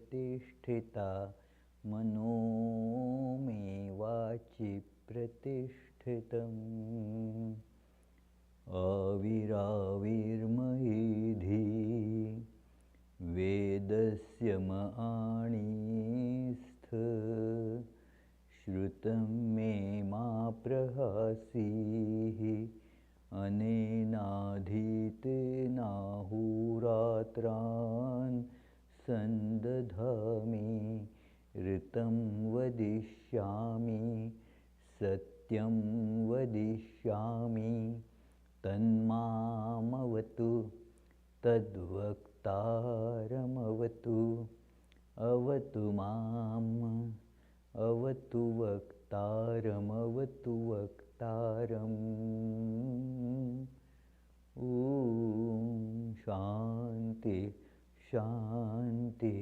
प्रतिष्ठिता मनो मे वाचि प्रतिष्ठितम् आविराविर्मयेधि वेदस्य मणिस्थ श्रुतं मे मा प्रहासीः अनेनाधीतेनाहुरात्रान् सन्दधामि ऋतं वदिष्यामि सत्यं वदिष्यामि तन्मामवतु तद्वक्तारमवतु अवतु माम् अवतु वक्तारमवतु वक्तारम् ॐ शान्ति शान्ति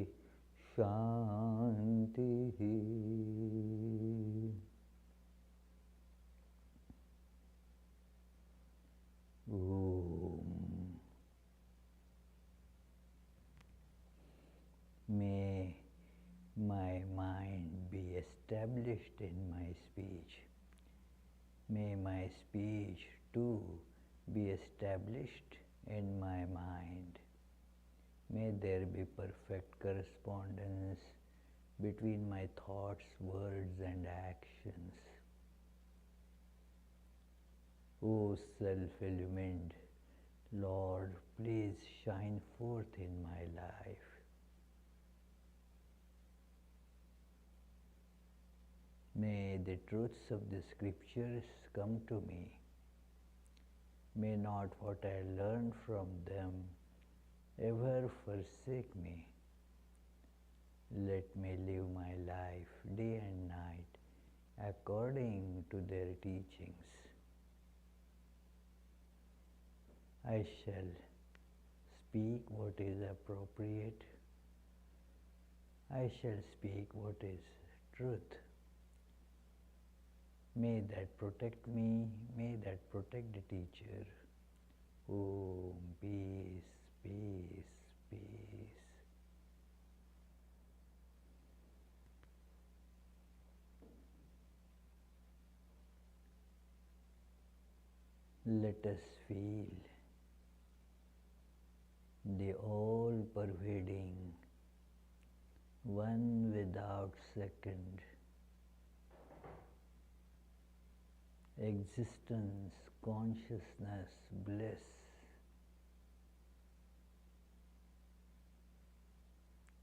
शान्तिः May my mind be established in my speech. May my speech too be established in my mind. May there be perfect correspondence between my thoughts, words and actions. O self-illumined Lord, please shine forth in my life. May the truths of the scriptures come to me. May not what I learn from them ever forsake me. Let me live my life day and night according to their teachings. I shall speak what is appropriate. I shall speak what is truth. May that protect me, may that protect the teacher. Om, peace, peace, peace. Let us feel the all-pervading, one without second existence, consciousness, bliss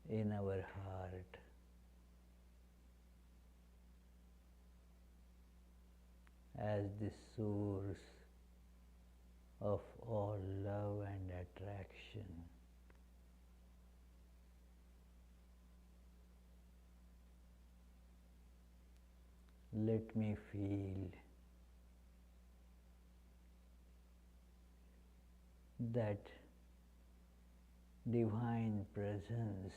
in our heart. As the source of all love and attraction. Let me feel that divine presence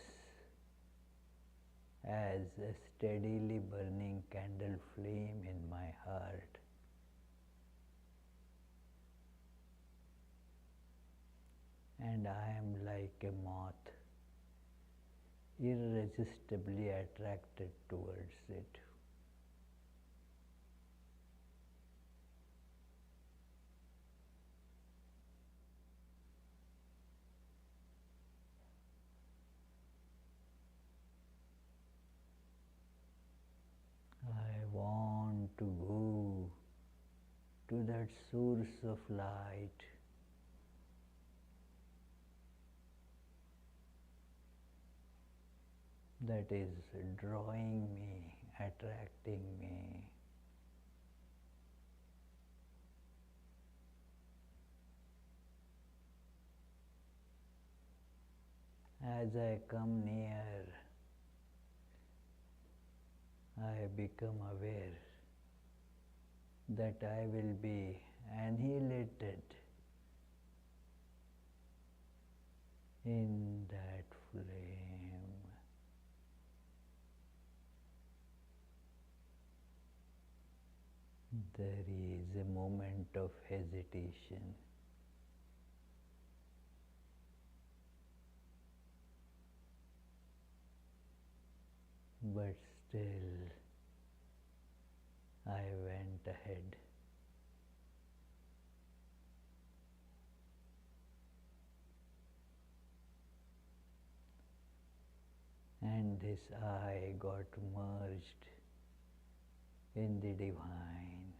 as a steadily burning candle flame in my heart. And I am like a moth, irresistibly attracted towards it. I want to go to that source of light that is drawing me, attracting me. As I come near, I become aware that I will be annihilated in that flame. There is a moment of hesitation. Still, I went ahead. And this I got merged in the divine.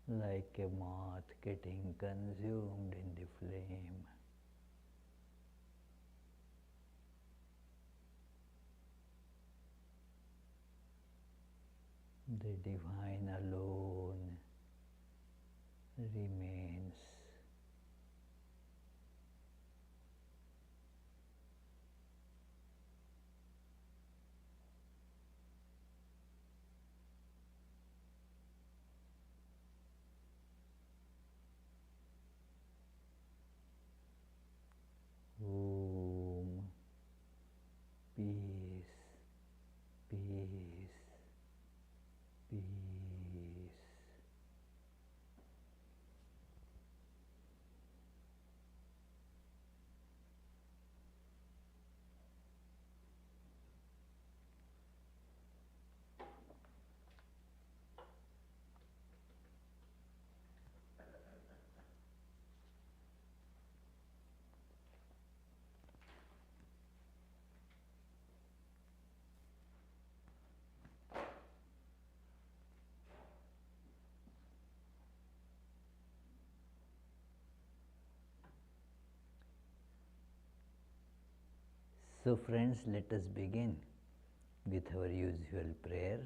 Like a moth getting consumed in the flame. The divine alone remains. Om. Peace, peace, peace. So friends, let us begin with our usual prayer.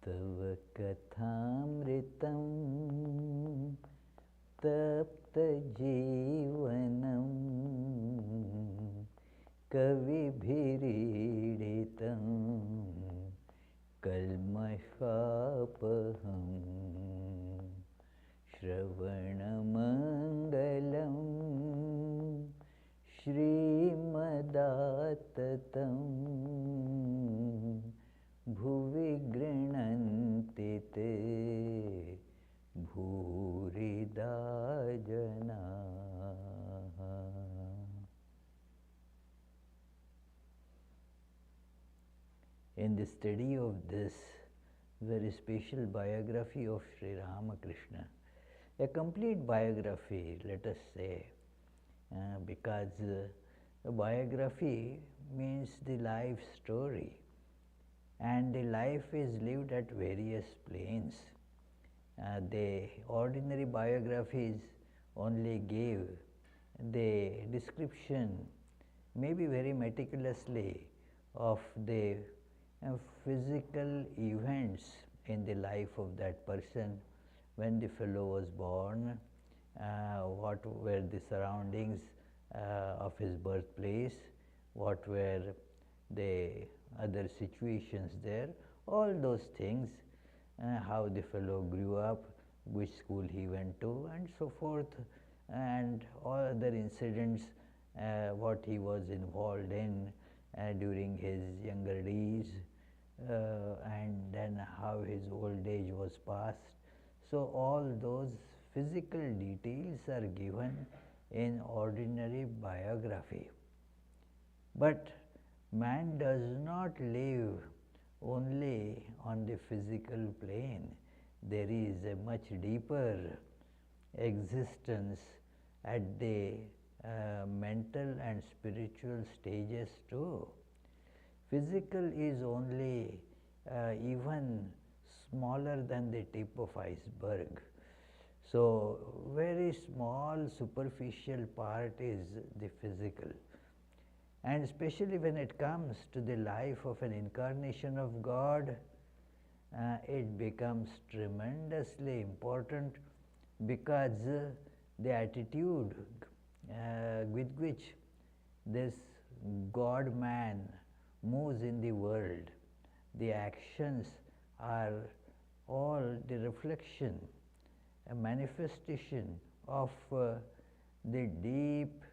Tava kathamritam tapta jivanam kavibhiriditam kalmashapaham Shravanamangalam Shrimadattatam Bhuvi grinanti te Bhurida janaha. In the study of this very special biography of Sri Ramakrishna, a complete biography, let us say, because a biography means the life story, and the life is lived at various planes. The ordinary biographies only give the description, maybe very meticulously, of the physical events in the life of that person. When the fellow was born, what were the surroundings of his birthplace, what were the other situations there, all those things, how the fellow grew up, which school he went to, and so forth, and all other incidents, what he was involved in during his younger days, and then how his old age was passed. So all those physical details are given in ordinary biography. But man does not live only on the physical plane. There is a much deeper existence at the mental and spiritual stages too. Physical is only even smaller than the tip of iceberg. So very small superficial part is the physical. And especially when it comes to the life of an incarnation of God, it becomes tremendously important, because the attitude with which this God-man moves in the world, the actions are all the reflection, a manifestation of the deep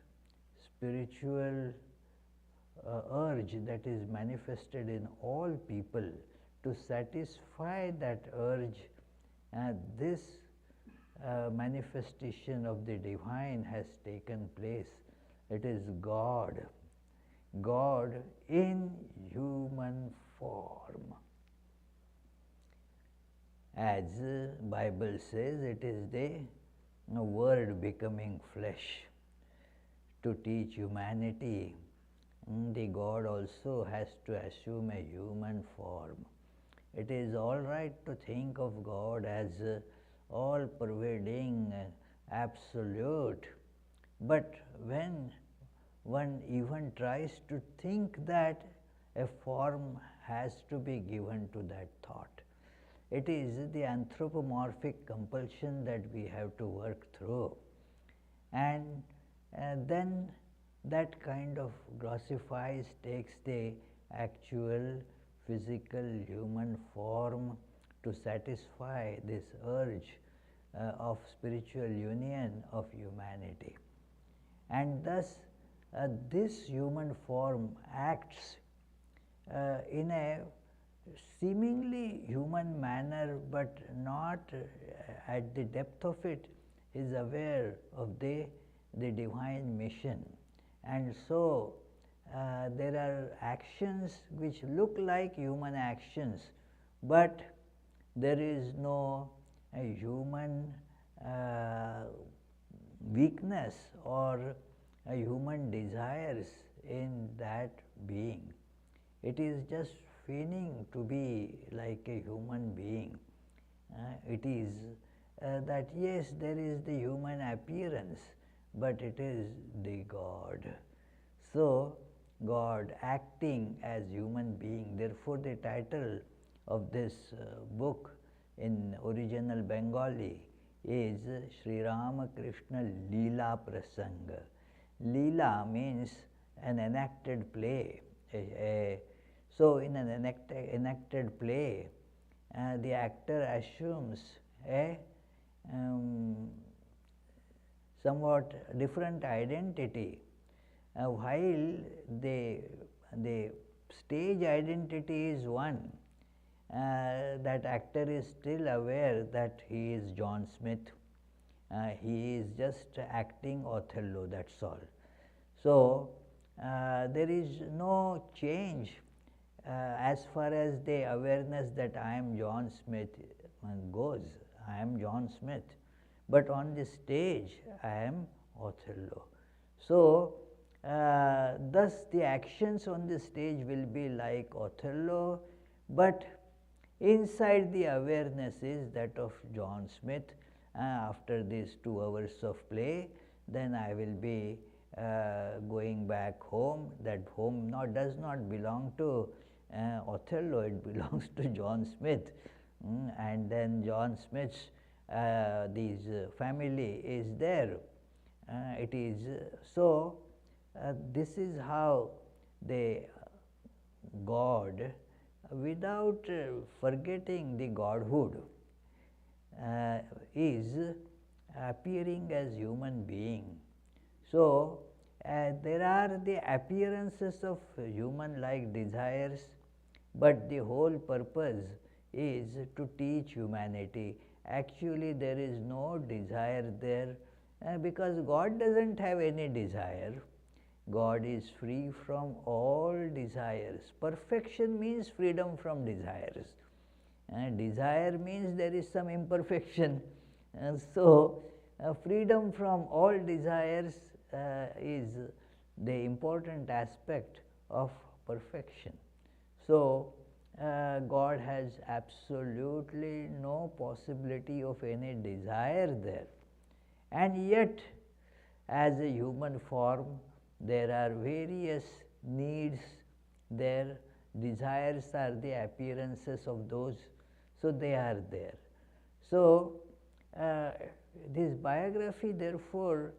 spiritual urge that is manifested in all people. To satisfy that urge, this manifestation of the divine has taken place. It is God, God in human form. As Bible says, it is the Word becoming flesh to teach humanity. The God also has to assume a human form. It is all right to think of God as all-pervading, absolute, but when one even tries to think that, a form has to be given to that thought. It is the anthropomorphic compulsion that we have to work through, and then that kind of grossifies, takes the actual physical human form to satisfy this urge of spiritual union of humanity. And thus this human form acts in a seemingly human manner, but not at the depth of it is aware of the divine mission. And so there are actions which look like human actions, but there is no human weakness or human desires in that being. It is just feigning to be like a human being. It is that yes, there is the human appearance, but it is the God. So, God acting as human being. Therefore, the title of this book in original Bengali is Sri Ramakrishna Leela Prasanga. Leela means an enacted play. So, in an enacted play, the actor assumes a somewhat different identity, while the stage identity is one. That actor is still aware that he is John Smith. He is just acting Othello, that's all. So, there is no change as far as the awareness that I am John Smith goes. I am John Smith, but on the stage I am Othello. So, thus the actions on the stage will be like Othello, but inside the awareness is that of John Smith. After these 2 hours of play, then I will be going back home. That home does not belong to Othello, it belongs to John Smith. And then John Smith's family is there. It is so. This is how the God, without forgetting the Godhood, is appearing as human being. So, there are the appearances of human-like desires, but the whole purpose is to teach humanity. Actually, there is no desire there because God doesn't have any desire. God is free from all desires. Perfection means freedom from desires. Desire means there is some imperfection. And so, freedom from all desires is the important aspect of perfection. So, God has absolutely no possibility of any desire there. And yet, as a human form, there are various needs there. Desires are the appearances of those, so they are there. So, this biography therefore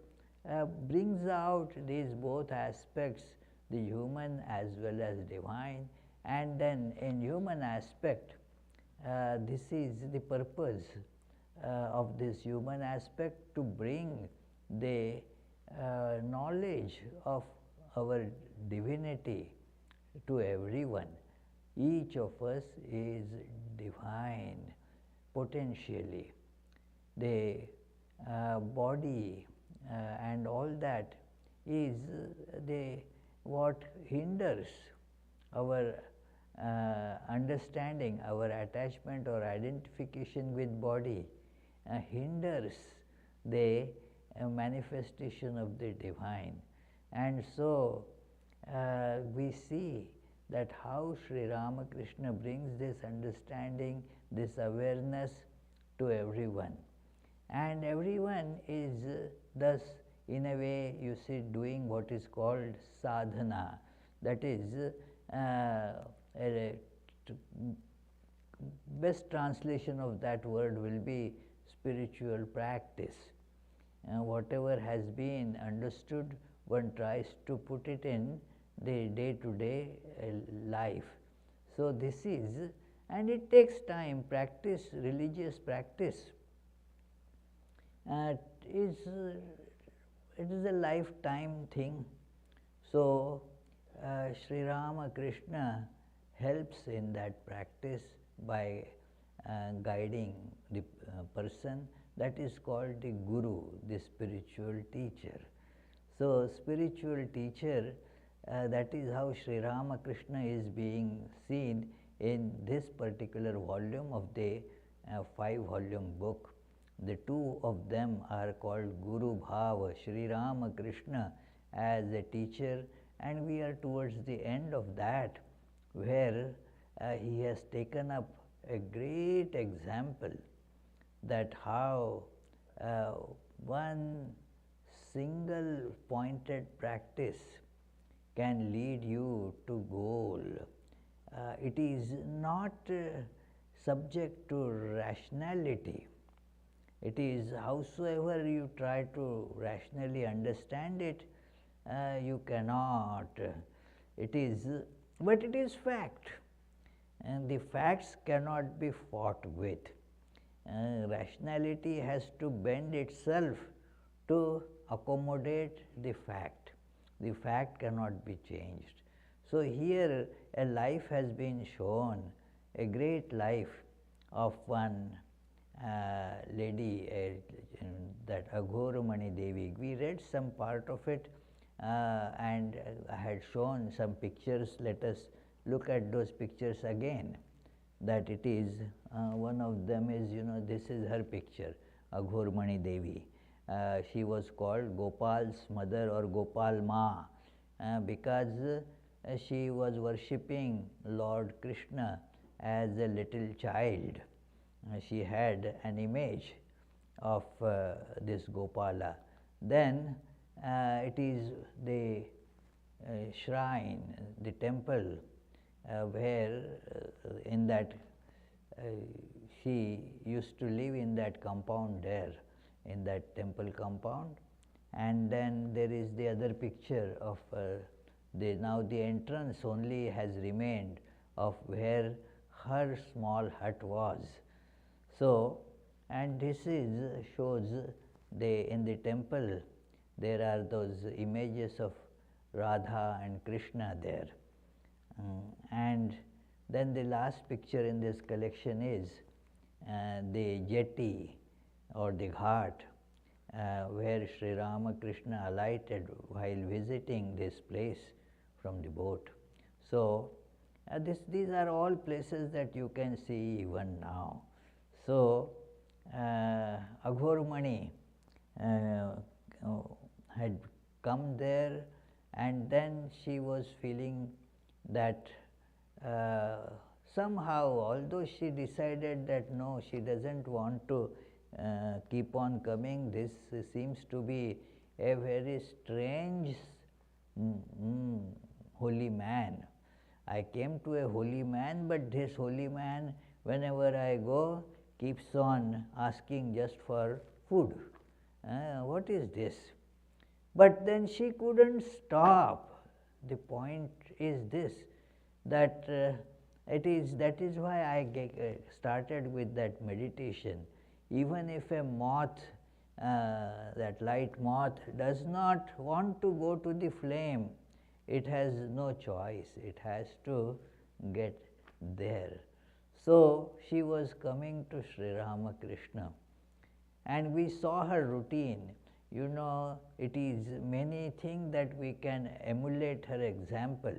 brings out these both aspects, the human as well as divine. And then in human aspect, this is the purpose of this human aspect, to bring the knowledge of our divinity to everyone. Each of us is divine potentially. The body and all that is what hinders our understanding, our attachment or identification with body, hinders the manifestation of the divine. And so we see that how Sri Ramakrishna brings this understanding, this awareness to everyone. And everyone is thus, in a way, you see, doing what is called sadhana. That is, best translation of that word will be spiritual practice. Whatever has been understood, one tries to put it in the day-to-day life. So this is, and it takes time. Practice, religious practice, it is a lifetime thing. So Sri Ramakrishna helps in that practice by guiding the person. That is called the guru, the spiritual teacher. So spiritual teacher, that is how Sri Ramakrishna is being seen in this particular volume of the 5-volume book. The two of them are called Guru Bhava, Sri Ramakrishna as a teacher, and we are towards the end of that, where he has taken up a great example that how one single pointed practice can lead you to goal. It is not subject to rationality. It is, howsoever you try to rationally understand it, you cannot. It is, but it is fact, and the facts cannot be fought with. Rationality has to bend itself to accommodate the fact. The fact cannot be changed. So here a life has been shown, a great life of one lady, that Aghoramani Devi. We read some part of it and I had shown some pictures. Let us look at those pictures again. That it is, one of them is, this is her picture, Aghoramani Devi. She was called Gopal's mother or Gopal Ma because she was worshipping Lord Krishna as a little child. She had an image of this Gopala. Then it is the shrine, the temple, where in that she used to live in that compound there, in that temple compound. And then there is the other picture of now the entrance only has remained of where her small hut was. So, and this is shows in the temple there are those images of Radha and Krishna there. And then the last picture in this collection is the jetty or the ghat where Sri Ramakrishna alighted while visiting this place from the boat. So these are all places that you can see even now. So Aghoramani had come there, and then she was feeling that somehow, although she decided that no, she doesn't want to keep on coming, this seems to be a very strange holy man. I came to a holy man, but this holy man, whenever I go, keeps on asking just for food. What is this? But then she couldn't stop. The point is this, that that is why I started with that meditation. Even if a moth, that light moth, does not want to go to the flame, it has no choice, it has to get there. So she was coming to Sri Ramakrishna, and we saw her routine. You know, it is many things that we can emulate her example,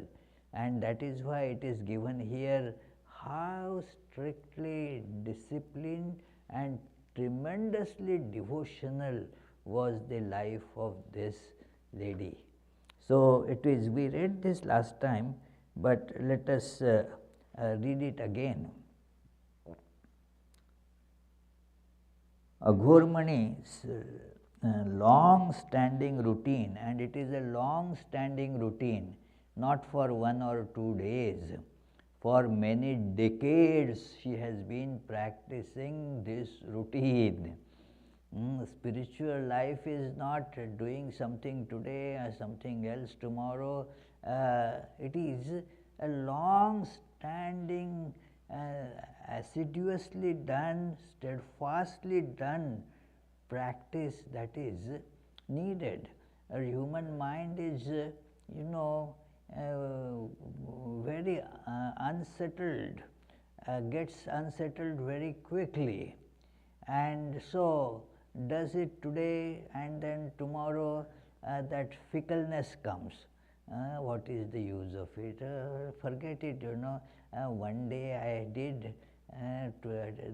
and that is why it is given here how strictly disciplined and tremendously devotional was the life of this lady. So, it is, we read this last time, but let us read it again. Aghormani's long standing routine, and it is a long standing routine, not for 1 or 2 days. For many decades she has been practicing this routine. Spiritual life is not doing something today or something else tomorrow. It is a long standing, assiduously done, steadfastly done practice that is needed. A human mind is, very unsettled, gets unsettled very quickly, and so does it today, and then tomorrow that fickleness comes. What is the use of it? Forget it, one day I did,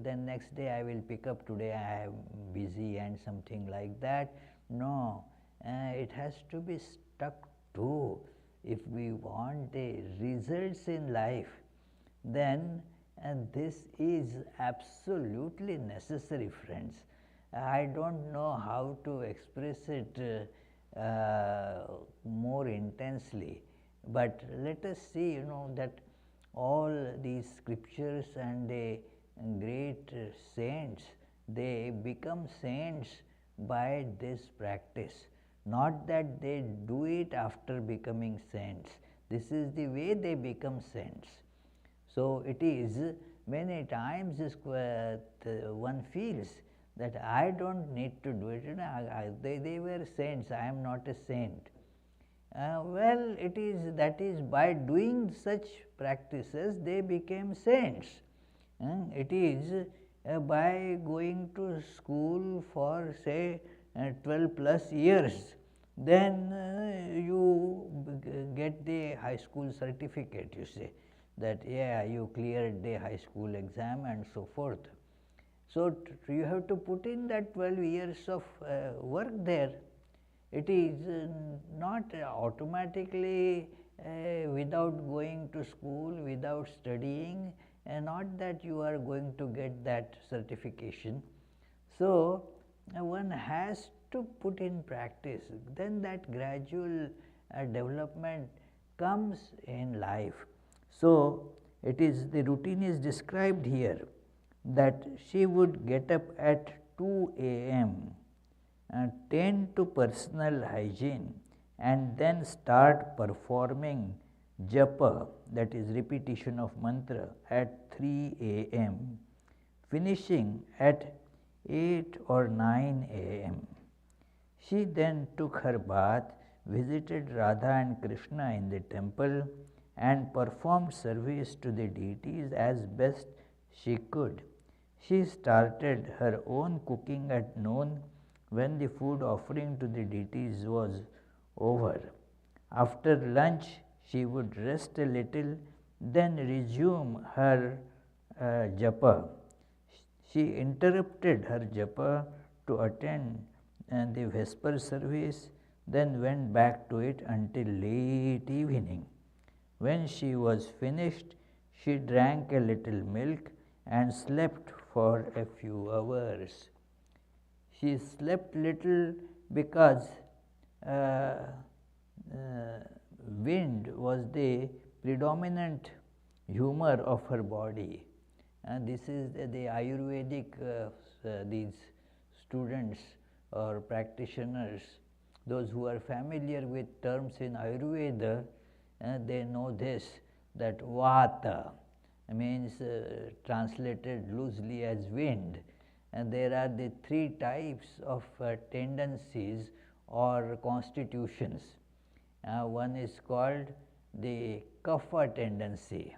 then next day I will pick up, today I am busy and something like that. No, it has to be stuck to. If we want the results in life, then this is absolutely necessary, friends. I don't know how to express it more intensely, but let us see, that all these scriptures and the great saints, they become saints by this practice. Not that they do it after becoming saints. This is the way they become saints. So it is many times one feels that I don't need to do it. They were saints, I am not a saint. Well, that is by doing such practices they became saints. It is by going to school for say 12 plus years, then you get the high school certificate, you say that yeah, you cleared the high school exam and so forth. So you have to put in that 12 years of work there. It is not automatically without going to school, without studying, not that you are going to get that certification. So one has to put in practice, then that gradual development comes in life. So it is, the routine is described here, that she would get up at 2 a.m. Tend to personal hygiene, and then start performing japa, that is repetition of mantra, at 3 a.m., finishing at 8 or 9 a.m. She then took her bath, visited Radha and Krishna in the temple, and performed service to the deities as best she could. She started her own cooking at noon, when the food offering to the deities was over. After lunch, she would rest a little, then resume her japa. She interrupted her japa to attend the Vesper service, then went back to it until late evening. When she was finished, she drank a little milk and slept for a few hours. She slept little because wind was the predominant humor of her body. And this is the Ayurvedic, these students or practitioners, those who are familiar with terms in Ayurveda, they know this, that Vata means translated loosely as wind. And there are the 3 types of tendencies or constitutions. One is called the Kapha tendency,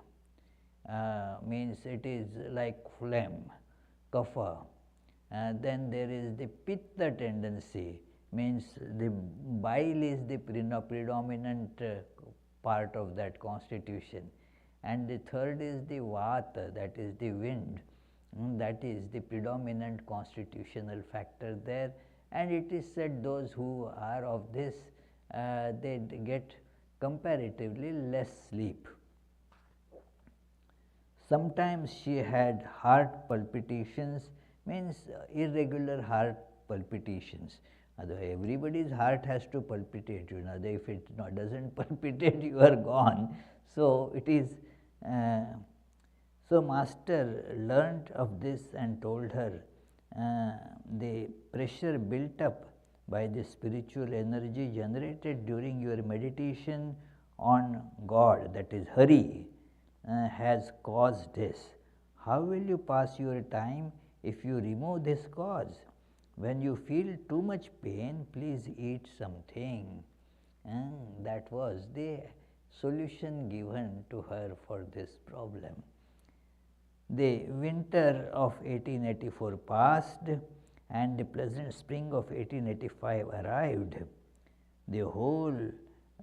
means it is like phlegm, Kapha. Then there is the pitta tendency, means the bile is the predominant part of that constitution. And the third is the vata, that is the wind, that is the predominant constitutional factor there. And it is said those who are of this, they get comparatively less sleep. Sometimes she had heart palpitations, means irregular heart palpitations. Although everybody's heart has to palpitate, if it doesn't palpitate, you are gone. So it is. So master learnt of this and told her the pressure built up by the spiritual energy generated during your meditation on God, that is Hari, has caused this. How will you pass your time if you remove this cause? When you feel too much pain, please eat something. And that was the solution given to her for this problem. The winter of 1884 passed and the pleasant spring of 1885 arrived. The whole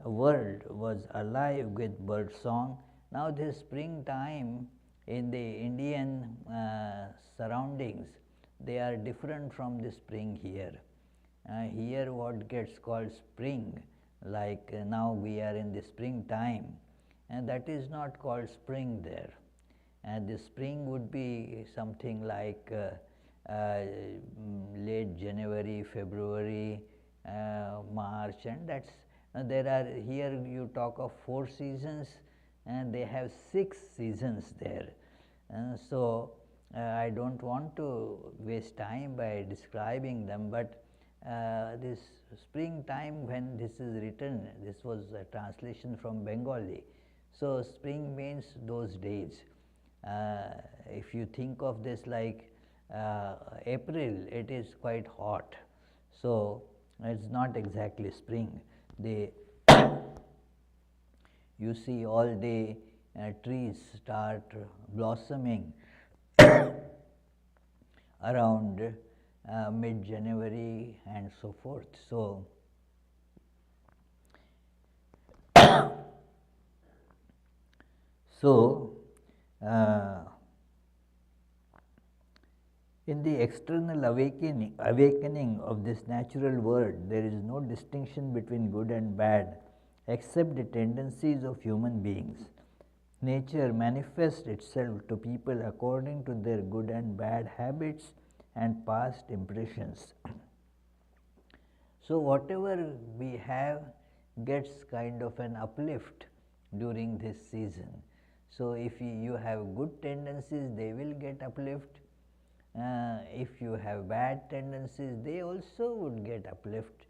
world was alive with bird song. Now this springtime in the Indian surroundings, they are different from the spring here. Here what gets called spring, like now we are in the springtime, and that is not called spring there. And the spring would be something like late January, February, March, and that's there are here you talk of 4 seasons, and they have 6 seasons there. So I don't want to waste time by describing them, but this springtime, when this is written, this was a translation from Bengali. So spring means those days. If you think of this like April, it is quite hot, so it's not exactly spring. You see all the trees start blossoming around mid-January and so forth. So in the external awakening of this natural world, there is no distinction between good and bad except the tendencies of human beings. Nature manifests itself to people according to their good and bad habits and past impressions. So whatever we have gets kind of an uplift during this season. So if you have good tendencies, they will get uplift. If you have bad tendencies, they also would get uplift.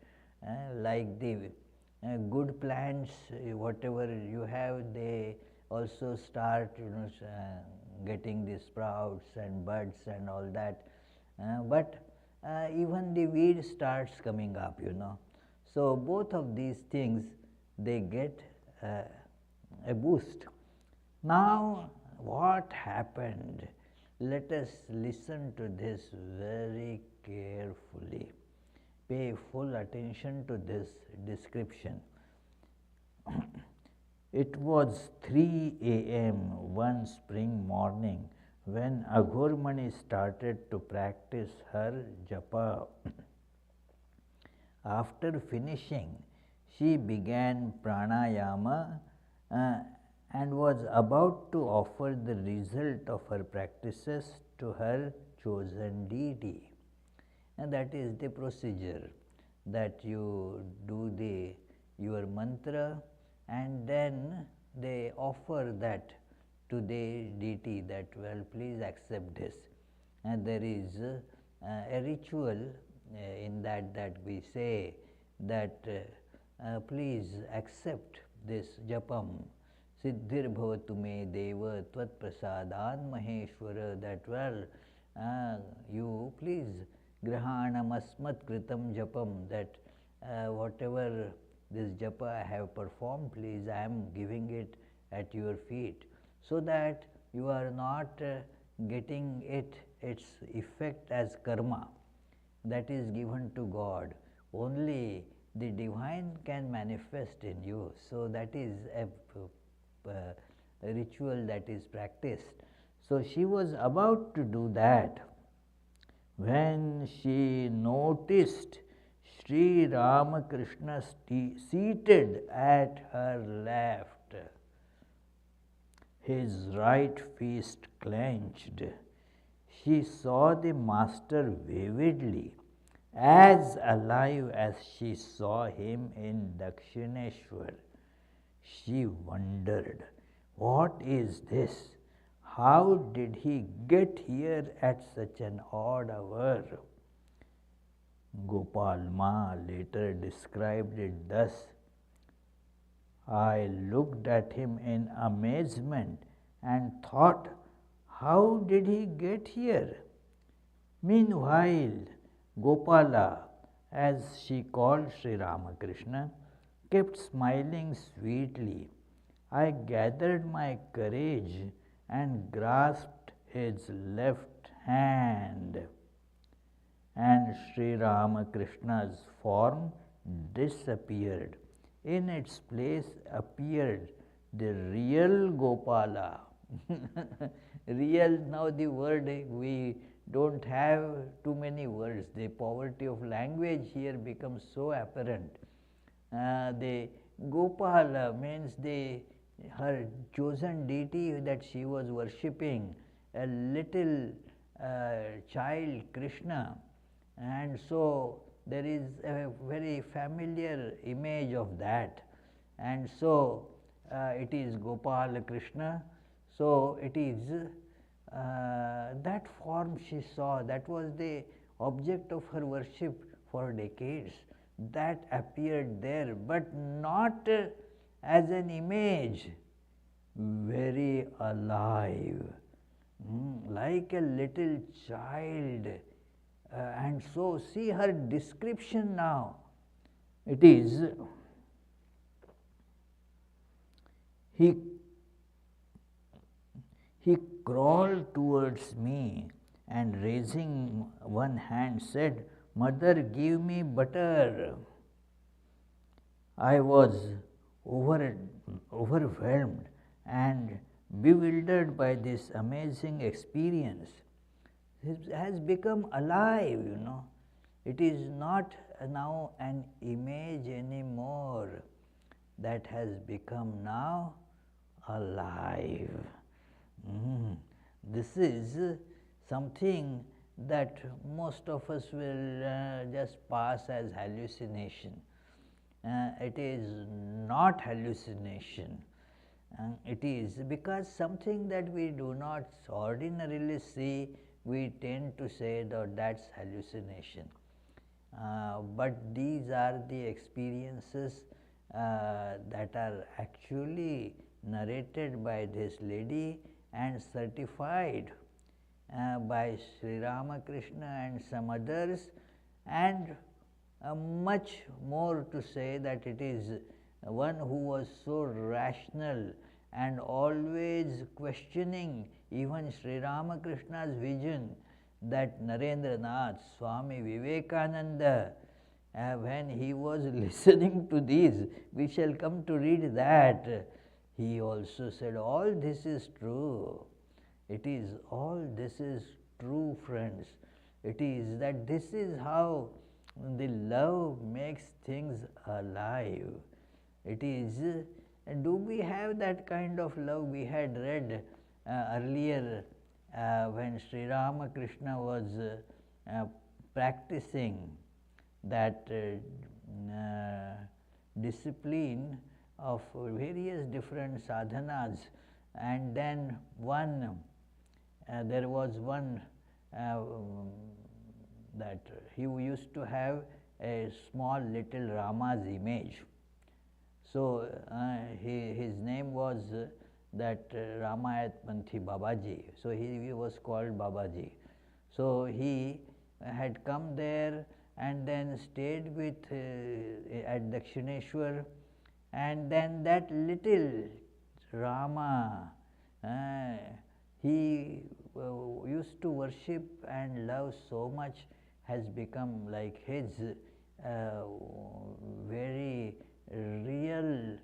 Like the good plants, whatever you have, they also start getting the sprouts and buds and all that. But even the weed starts coming up, So both of these things, they get a boost. Now what happened? Let us listen to this very carefully. Pay full attention to this description. It was 3 a.m. one spring morning when Aghormani started to practice her japa. After finishing, she began pranayama and was about to offer the result of her practices to her chosen deity. And that is the procedure, that you do your mantra and then they offer that to the deity, that, well, please accept this. And there is a ritual in that we say that please accept this japam. Siddhir bhavatu me deva tvat prasadan maheshwara, that, well, you please grahanam asmat kritam japam, that whatever this japa I have performed, please I am giving it at your feet, so that you are not getting it its effect as karma that is given to God. Only the divine can manifest in you. So that is a ritual that is practiced. So she was about to do that when she noticed Sri Ramakrishna seated at her left, his right fist clenched. She saw the master vividly, as alive as she saw him in Dakshineshwar. She wondered, what is this? How did he get here at such an odd hour? Gopal Ma later described it thus: I looked at him in amazement and thought, how did he get here? Meanwhile, Gopala, as she called Sri Ramakrishna, kept smiling sweetly. I gathered my courage and grasped his left hand, and Sri Ramakrishna's form disappeared. In its place appeared the real Gopala. Real, now the word, we don't have too many words. The poverty of language here becomes so apparent. The Gopala means her chosen deity that she was worshipping, a little child Krishna, and so there is a very familiar image of that, and so it is Gopala Krishna. So it is that form she saw, that was the object of her worship for decades, that appeared there, but not as an image, very alive, like a little child. And so see her description now. It is, he crawled towards me and raising one hand said, Mother, give me butter. I was overwhelmed and bewildered by this amazing experience. It has become alive, It is not now an image anymore. That has become now alive. This is something that most of us will just pass as hallucination. It is not hallucination. It is because something that we do not ordinarily see, we tend to say that that's hallucination. But these are the experiences that are actually narrated by this lady and certified by Sri Ramakrishna and some others, and much more to say that it is one who was so rational and always questioning even Sri Ramakrishna's vision, that Narendranath, Swami Vivekananda, when he was listening to these, we shall come to read that, he also said, all this is true. It is all this is true, friends. It is that this is how the love makes things alive. It is, do we have that kind of love? We had read earlier when Sri Ramakrishna was practicing that discipline of various different sadhanas, and then there was one that he used to have a small little Rama's image. So his name was that Ramayat Panthi Babaji. So he was called Babaji. So he had come there and then stayed with at Dakshineshwar, and then that little Rama, he used to worship and love so much has become like his very real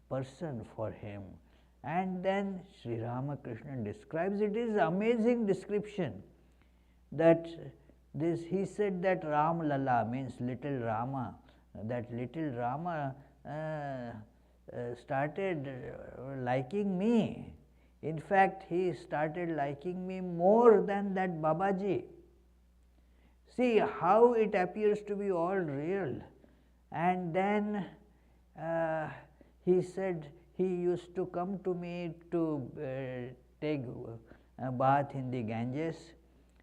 person for him. And then Sri Ramakrishna describes, it is amazing description, that this, he said that Ram Lala means little Rama, that little Rama started liking me. In fact, he started liking me more than that Babaji. See how it appears to be all real. And then he said he used to come to me to take a bath in the Ganges,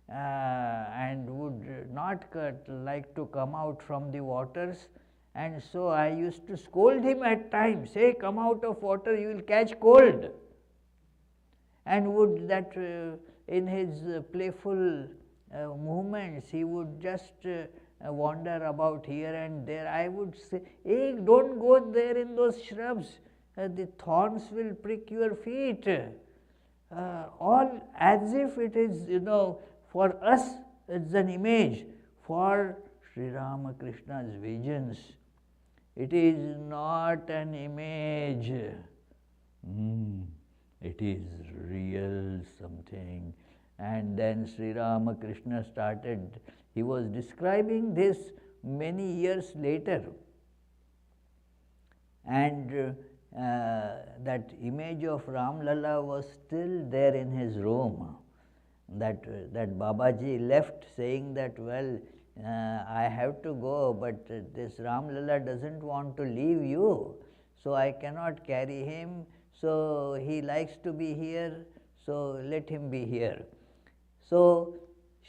and would not like to come out from the waters. And so I used to scold him at times, say, come out of water, you will catch cold. And would that in his playful movements, he would just wander about here and there. I would say, hey, don't go there in those shrubs, the thorns will prick your feet. All as if it is, for us it's an image. For Sri Ramakrishna's visions, it is not an image. It is real something. And then Sri Ramakrishna started, he was describing this many years later. And that image of Ram Lalla was still there in his room. That Babaji left saying that, well, I have to go, but this Ram Lalla doesn't want to leave you, so I cannot carry him. So he likes to be here, so let him be here. So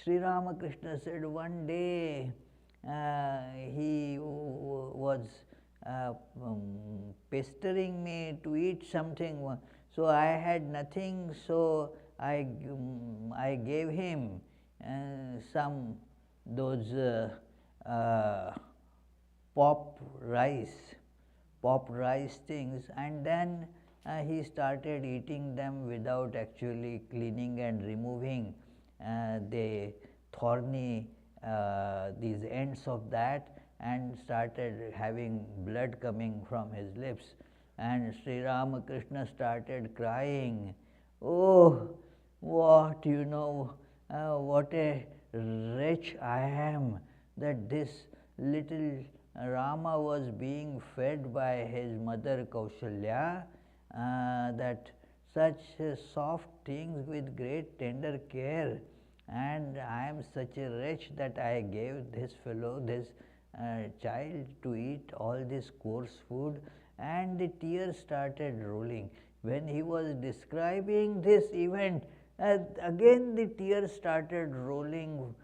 Sri Ramakrishna said one day he was pestering me to eat something, so I had nothing, so I gave him some those popped rice things, and then he started eating them without actually cleaning and removing the thorny these ends of that, and started having blood coming from his lips. And Sri Ramakrishna started crying, oh, what, what a wretch I am, that this little Rama was being fed by his mother Kaushalya, that such soft things with great tender care, and I am such a wretch that I gave this fellow, this child, to eat all this coarse food. And the tears started rolling. When he was describing this event, again the tears started rolling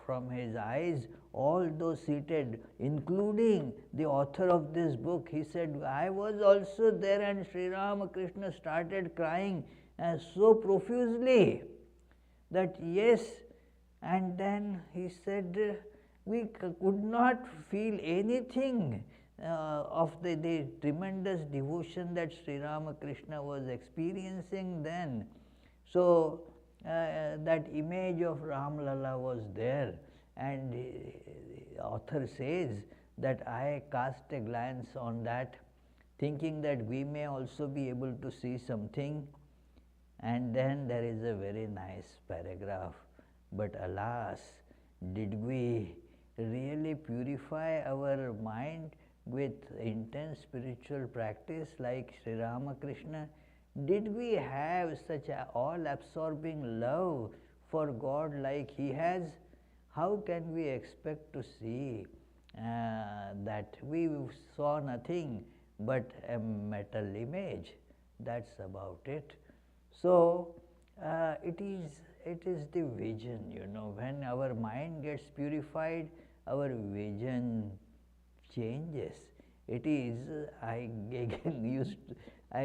from his eyes. All those seated, including the author of this book, he said, I was also there, and Sri Ramakrishna started crying so profusely that yes. And then he said, we could not feel anything of the tremendous devotion that Sri Ramakrishna was experiencing then. So that image of Ram Lalla was there, and the author says that I cast a glance on that, thinking that we may also be able to see something. And then there is a very nice paragraph, but alas, did we really purify our mind with intense spiritual practice like Sri Ramakrishna? Did we have such all-absorbing love for God like he has? How can we expect to see that we saw nothing but a metal image? That's about it. So it is the vision, when our mind gets purified, our vision changes. It is, I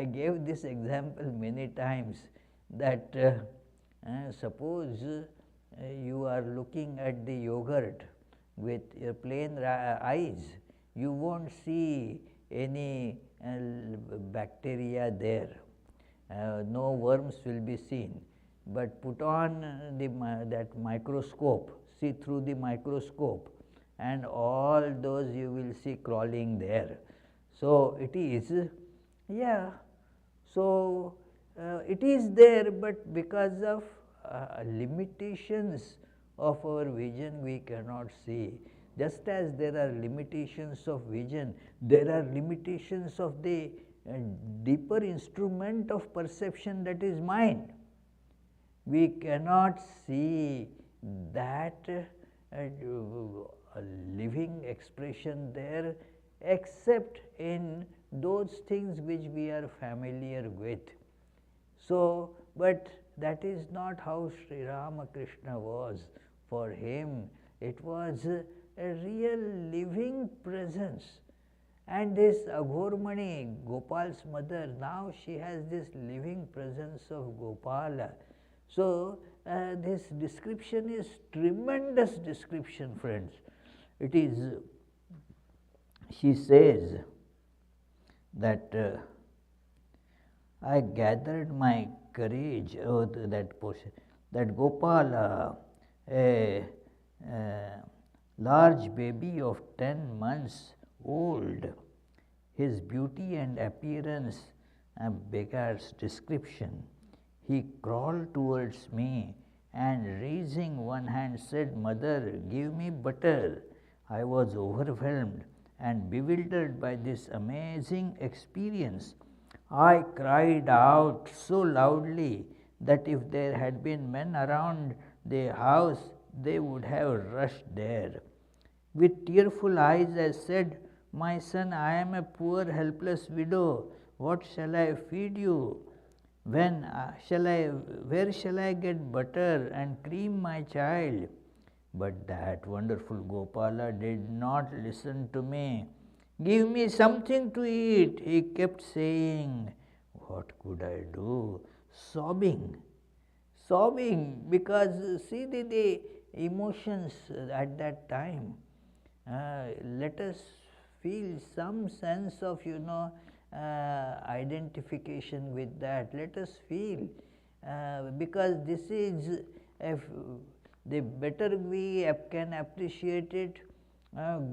gave this example many times, that suppose you are looking at the yogurt with your plain eyes, you won't see any bacteria there, no worms will be seen. but put on that microscope, see through the microscope, and all those you will see crawling there. So it is, yeah, so it is there, but because of limitations of our vision we cannot see. Just as there are limitations of vision, there are limitations of the deeper instrument of perception, that is mind. We cannot see that living expression there except in those things which we are familiar with. So, but that is not how Sri Ramakrishna was. For him it was a real living presence. And this Aghormani, Gopal's mother, now she has this living presence of Gopala. So, this description is tremendous description, friends. It is, she says that I gathered my courage, that portion, that Gopala, a large baby of 10 months old, his beauty and appearance beggars description. He crawled towards me and raising one hand said, "Mother, give me butter." I was overwhelmed and bewildered by this amazing experience. I cried out so loudly that if there had been men around the house, they would have rushed there. With tearful eyes I said, "My son, I am a poor helpless widow. What shall I feed you? Where shall I get butter and cream, my child?" But that wonderful Gopala did not listen to me. "Give me something to eat," he kept saying. What could I do? Sobbing, because see the emotions at that time. Let us feel some sense of, identification with that. Let us feel, because this is, the better we can appreciate it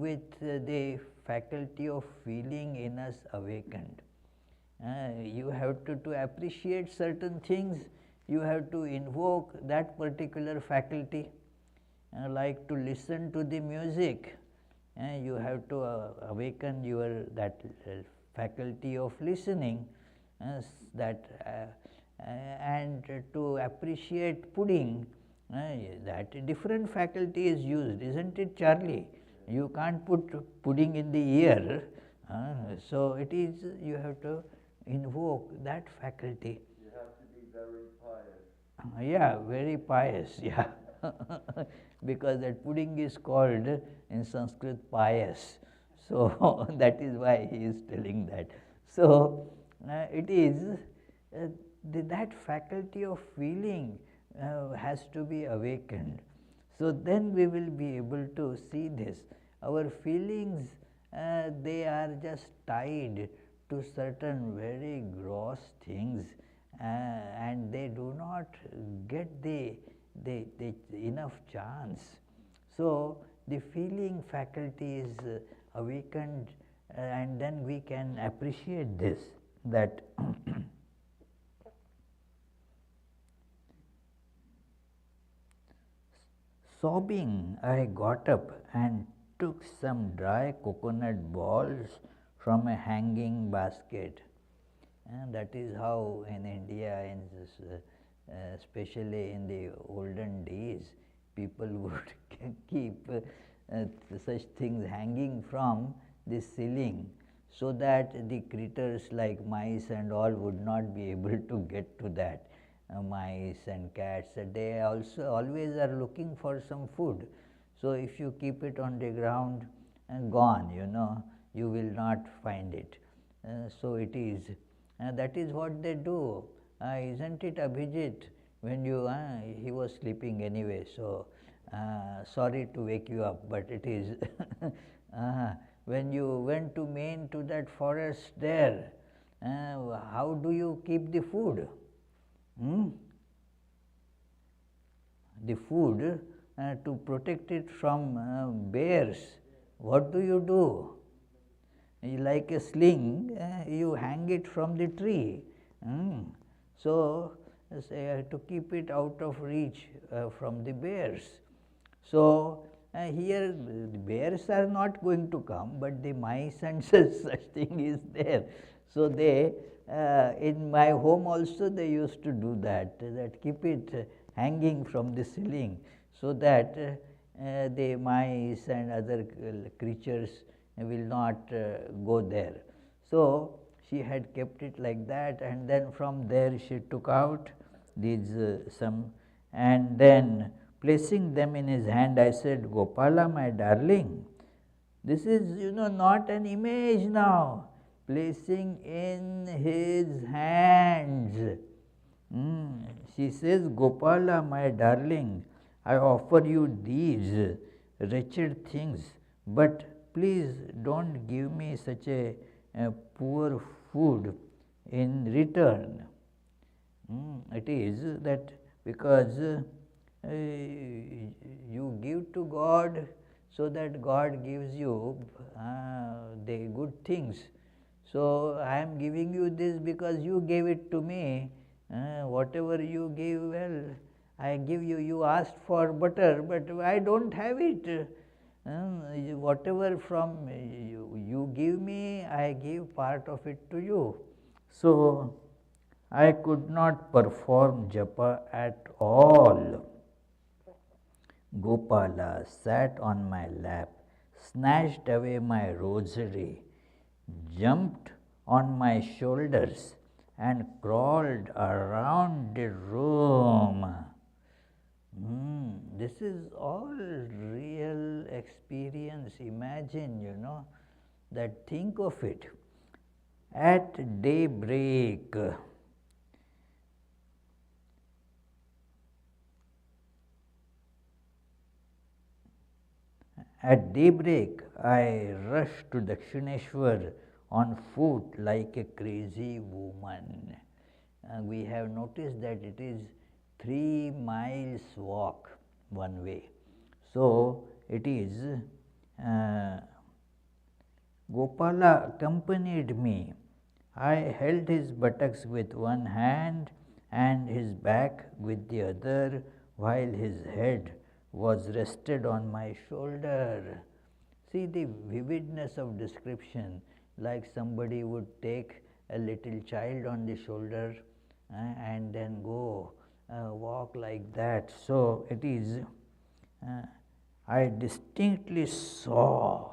with the faculty of feeling in us awakened. You have to appreciate certain things, you have to invoke that particular faculty. Like to listen to the music, you have to awaken your that faculty of listening, and to appreciate pudding, that different faculty is used, isn't it, Charlie? You can't put pudding in the ear, so it is, you have to invoke that faculty. You have to be very pious. Yeah, very pious, yeah. Because that pudding is called in Sanskrit pious. So that is why he is telling that. So it is that faculty of feeling has to be awakened. So then we will be able to see this. Our feelings, they are just tied to certain very gross things, and they do not get the enough chance. So the feeling faculty is awakened, and then we can appreciate this, that sobbing, I got up and took some dry coconut balls from a hanging basket. And that is how in India, especially in the olden days, people would keep such things hanging from the ceiling, so that the critters like mice and all would not be able to get to that. Mice and cats, they also always are looking for some food. So if you keep it on the ground and gone, you will not find it. So it is. That is what they do. Isn't it, Abhijit? When he was sleeping anyway, so sorry to wake you up, but it is. When you went to Maine, to that forest there, how do you keep the food? the food to protect it from bears. What do? Like a sling, you hang it from the tree. So, to keep it out of reach from the bears. So, here the bears are not going to come, but the mice and such thing is there. So, they in my home also they used to do that keep it hanging from the ceiling, so that the mice and other creatures will not go there. So, she had kept it like that, and then from there she took out these some, and then placing them in his hand, I said, Gopala, my darling, this is not an image now. Placing in his hands. She says, Gopala, my darling, I offer you these wretched things, but please don't give me such a poor food in return. It is that because you give to God, so that God gives you the good things. So, I am giving you this because you gave it to me. Whatever you give, well, I give you. You asked for butter, but I don't have it. Whatever from you give me, I give part of it to you. So, I could not perform japa at all. Gopala sat on my lap, snatched away my rosary, jumped on my shoulders, and crawled around the room. This is all real experience. Imagine, that think of it. At daybreak, I rushed to Dakshineshwar on foot like a crazy woman. We have noticed that it is 3 miles walk one way. So, it is Gopala accompanied me. I held his buttocks with one hand and his back with the other, while his head was rested on my shoulder. See the vividness of description, like somebody would take a little child on the shoulder and then go walk like that. So, it is I distinctly saw,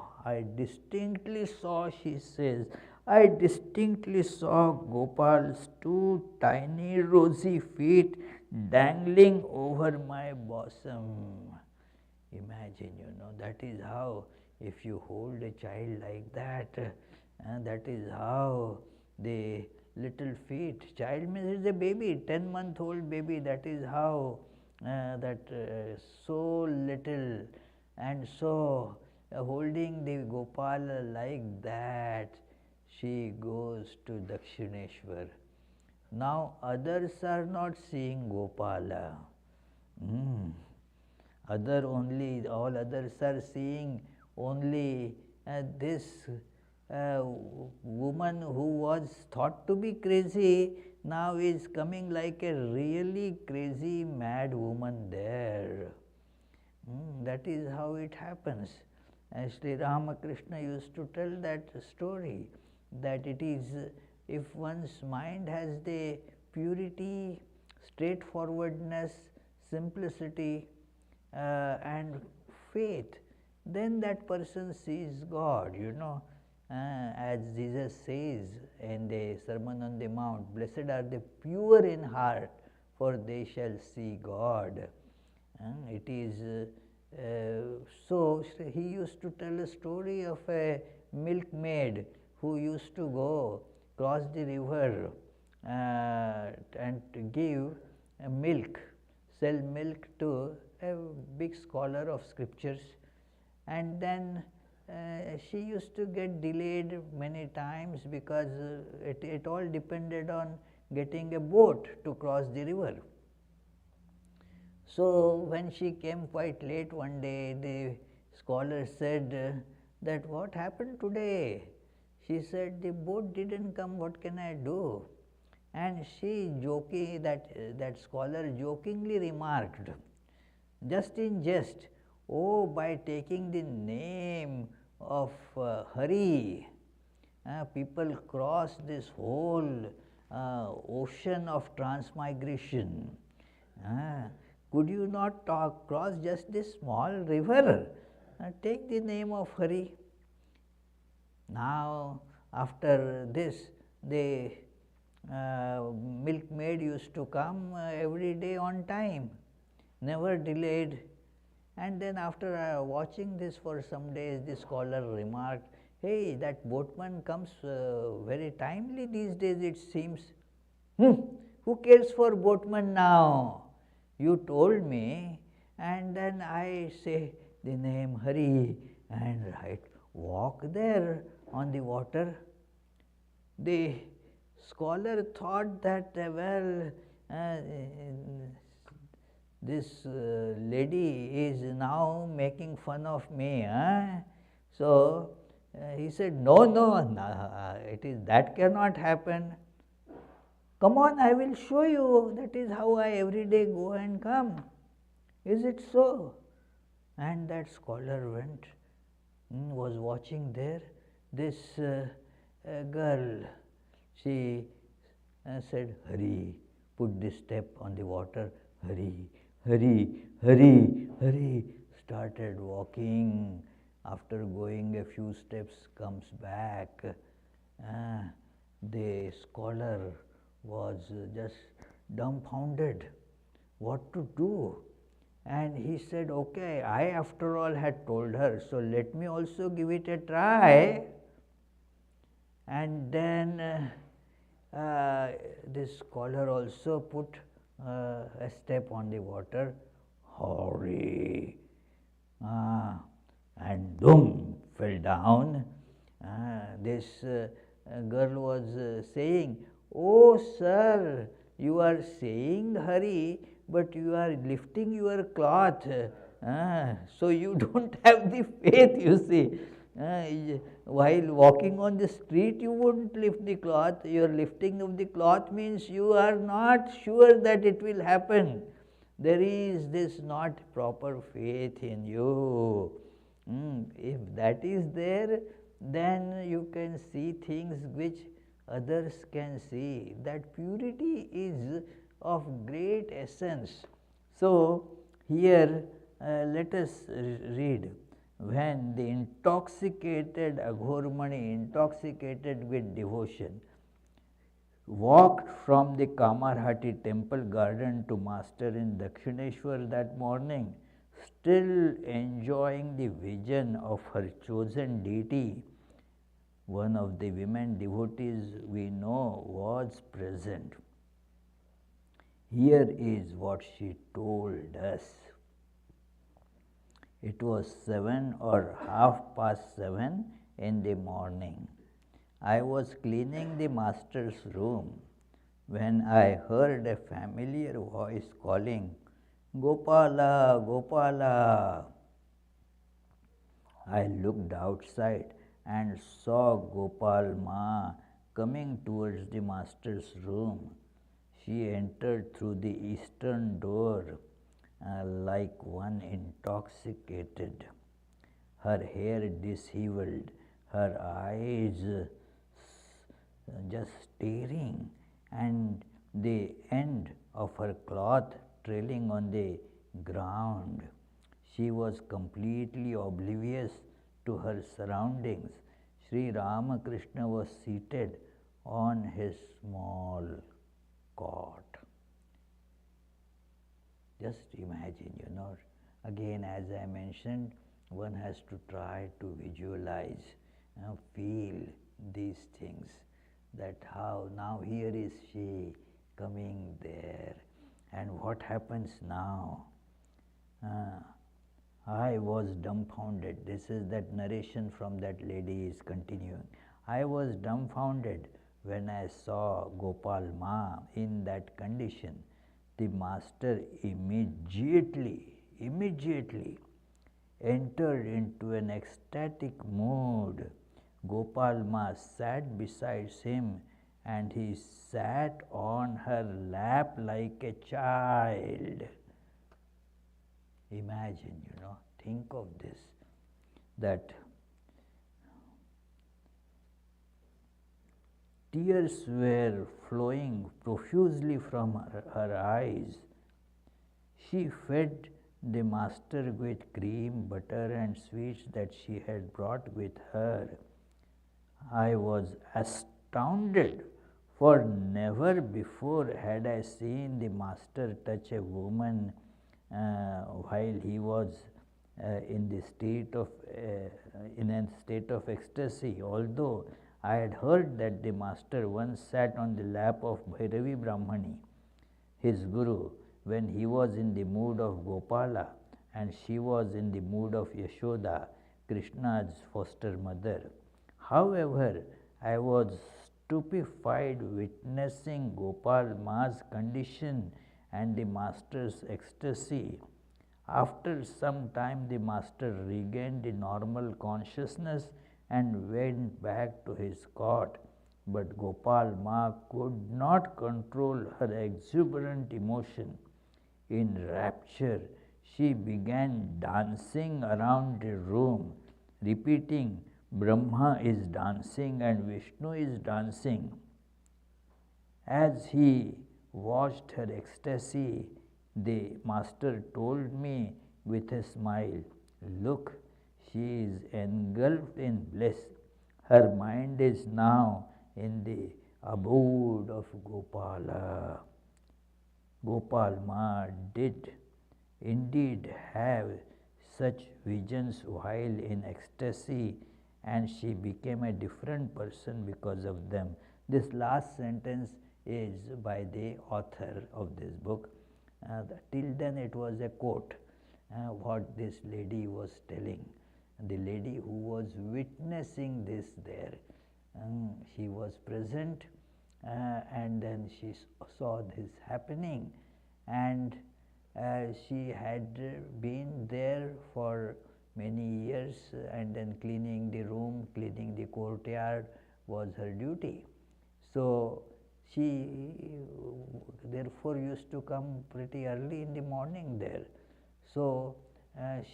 she says, I distinctly saw Gopal's 2 tiny rosy feet dangling over my bosom. Imagine, that is how, if you hold a child like that, that is how the little feet, child means is a baby, 10-month-old baby, that is how so little, and so holding the Gopala like that, she goes to Dakshineshwar. Now others are not seeing Gopala. All others are seeing only this woman who was thought to be crazy, now is coming like a really crazy mad woman there. That is how it happens. And Sri Ramakrishna used to tell that story, that it is, if one's mind has the purity, straightforwardness, simplicity and faith, then that person sees God, as Jesus says in the Sermon on the Mount, blessed are the pure in heart, for they shall see God. It is so he used to tell a story of a milkmaid who used to go cross the river and to give milk, sell milk to a big scholar of scriptures, and then she used to get delayed many times because it all depended on getting a boat to cross the river. So when she came quite late one day, the scholar said that what happened today? She said, the boat didn't come, what can I do? And she joking, that scholar jokingly remarked, just in jest, oh, by taking the name of Hari, people cross this whole ocean of transmigration. Could you not cross just this small river? Take the name of Hari. Now, after this, the milkmaid used to come every day on time, never delayed. And then after watching this for some days, the scholar remarked, hey, that boatman comes very timely these days, it seems. Who cares for boatman now? You told me, and then I say the name Hari and walk there on the water. The scholar thought that, this lady is now making fun of me. So he said, no, it is, that cannot happen. Come on, I will show you. That is how I every day go and come. Is it so? And that scholar went, was watching there. This girl, she said, Hari, put this step on the water. Hari, Hari, Hari, Hari. Started walking. After going a few steps, comes back. The scholar was just dumbfounded. What to do? And he said, okay, I after all had told her, so let me also give it a try. And then this scholar also put a step on the water, Hurry, and boom, fell down. This girl was saying, oh sir, you are saying Hari, but you are lifting your cloth, so you don't have the faith, you see. While walking on the street, you wouldn't lift the cloth. Your lifting of the cloth means you are not sure that it will happen. There is this not proper faith in you. If that is there, then you can see things which others can see. That purity is of great essence. So, here let us read. When the intoxicated Aghormani, intoxicated with devotion, walked from the Kamarhati temple garden to Master in Dakshineshwar that morning, still enjoying the vision of her chosen deity, one of the women devotees we know was present. Here is what she told us. It was 7 or half past 7 in the morning. I was cleaning the master's room when I heard a familiar voice calling, Gopala, Gopala. I looked outside and saw Gopal Ma coming towards the master's room. She entered through the eastern door like one intoxicated, her hair disheveled, her eyes just staring, and the end of her cloth trailing on the ground. She was completely oblivious to her surroundings. Sri Ramakrishna was seated on his small cot. Just imagine, again as I mentioned, one has to try to visualize, feel these things, that how now here is she coming there, and what happens now? I was dumbfounded. This is that narration from that lady is continuing. I was dumbfounded when I saw Gopal Ma in that condition. The master immediately entered into an ecstatic mood. Gopal Ma sat beside him and he sat on her lap like a child. Imagine, think of this, that tears were flowing profusely from her eyes. She fed the master with cream, butter and sweets that she had brought with her. I was astounded, for never before had I seen the master touch a woman while he was in a state of ecstasy. Although I had heard that the master once sat on the lap of Bhairavi Brahmani, his guru, when he was in the mood of Gopala and she was in the mood of Yashoda, Krishna's foster mother. However, I was stupefied witnessing Gopal Ma's condition and the master's ecstasy. After some time, the master regained the normal consciousness and went back to his cot. But Gopal Ma could not control her exuberant emotion. In rapture, she began dancing around the room, repeating, Brahma is dancing and Vishnu is dancing. As he watched her ecstasy, the master told me with a smile, look, she is engulfed in bliss. Her mind is now in the abode of Gopala. Gopal Ma did indeed have such visions while in ecstasy, and she became a different person because of them. This last sentence is by the author of this book. Till then it was a quote, what this lady was telling. The lady who was witnessing this there, she was present and then she saw this happening, and she had been there for many years, and then cleaning the room, cleaning the courtyard was her duty. So she therefore used to come pretty early in the morning there. So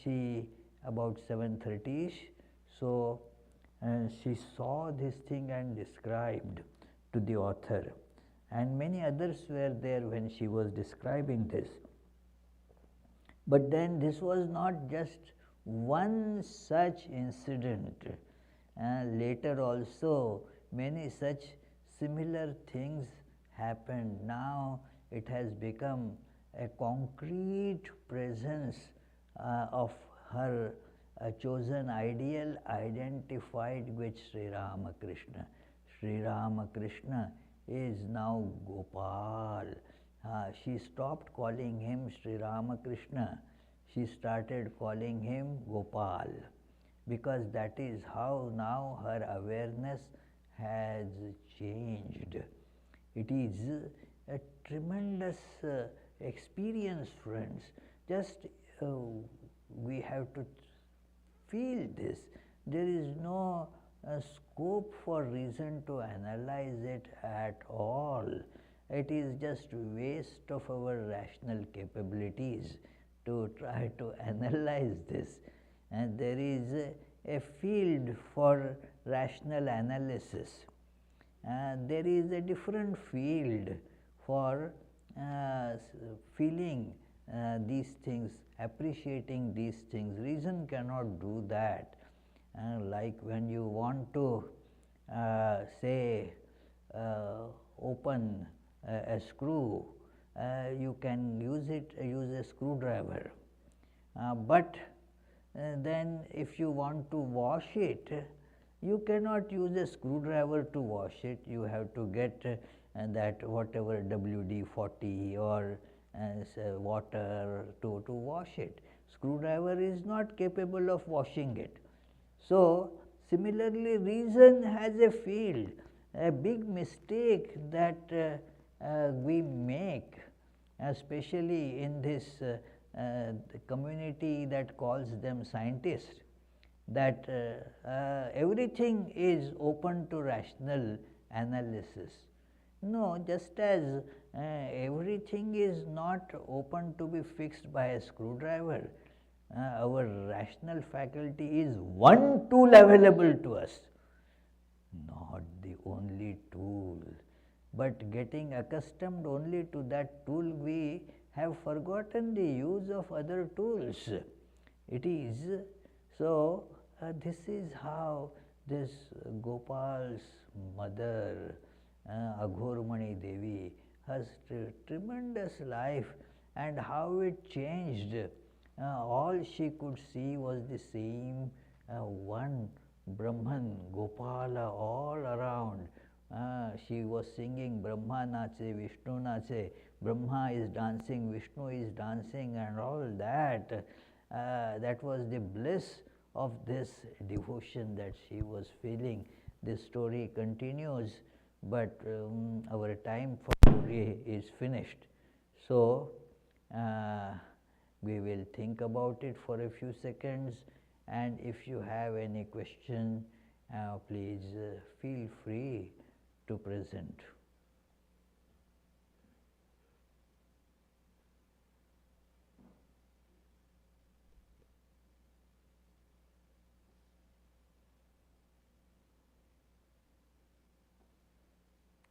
she about 7:30ish, so she saw this thing and described to the author, and many others were there when she was describing this. But then this was not just one such incident. Later also many such similar things happened. Now it has become a concrete presence of her chosen ideal identified with Sri Ramakrishna. Sri Ramakrishna is now Gopal. She stopped calling him Sri Ramakrishna. She started calling him Gopal, because that is how now her awareness has changed. It is a tremendous experience, friends. Just we have to feel this. There is no scope for reason to analyze it at all. It is just waste of our rational capabilities to try to analyze this. And there is a field for rational analysis. There is a different field for feeling these things, appreciating these things. Reason cannot do that. Like when you want to say open a screw, you can use a screwdriver, but then if you want to wash it, you cannot use a screwdriver to wash it. You have to get that whatever WD-40 or water to wash it. Screwdriver is not capable of washing it. So similarly, reason has a field. A big mistake that we make especially in this the community that calls them scientists, that everything is open to rational analysis. No, just as everything is not open to be fixed by a screwdriver, our rational faculty is one tool available to us, not the only tool. But getting accustomed only to that tool, we have forgotten the use of other tools. It is so. This is how this Gopal's mother, Aghormani Devi, has tremendous life, and how it changed. All she could see was the same one Brahman, Gopala, all around. She was singing Brahma Nache, Vishnu Nache, Brahma is dancing, Vishnu is dancing, and all that. That was the bliss of this devotion that she was feeling. This story continues, but our time for today is finished. So, we will think about it for a few seconds, and if you have any question, please feel free to present.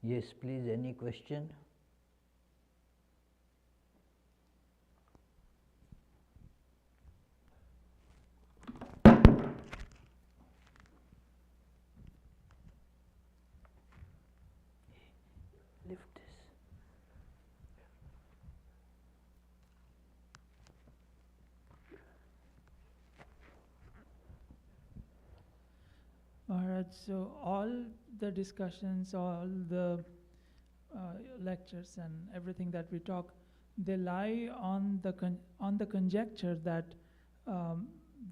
Yes, please, any question? Lift this. Maharaj, so all the discussions, all the lectures and everything that we talk, they lie on the conjecture that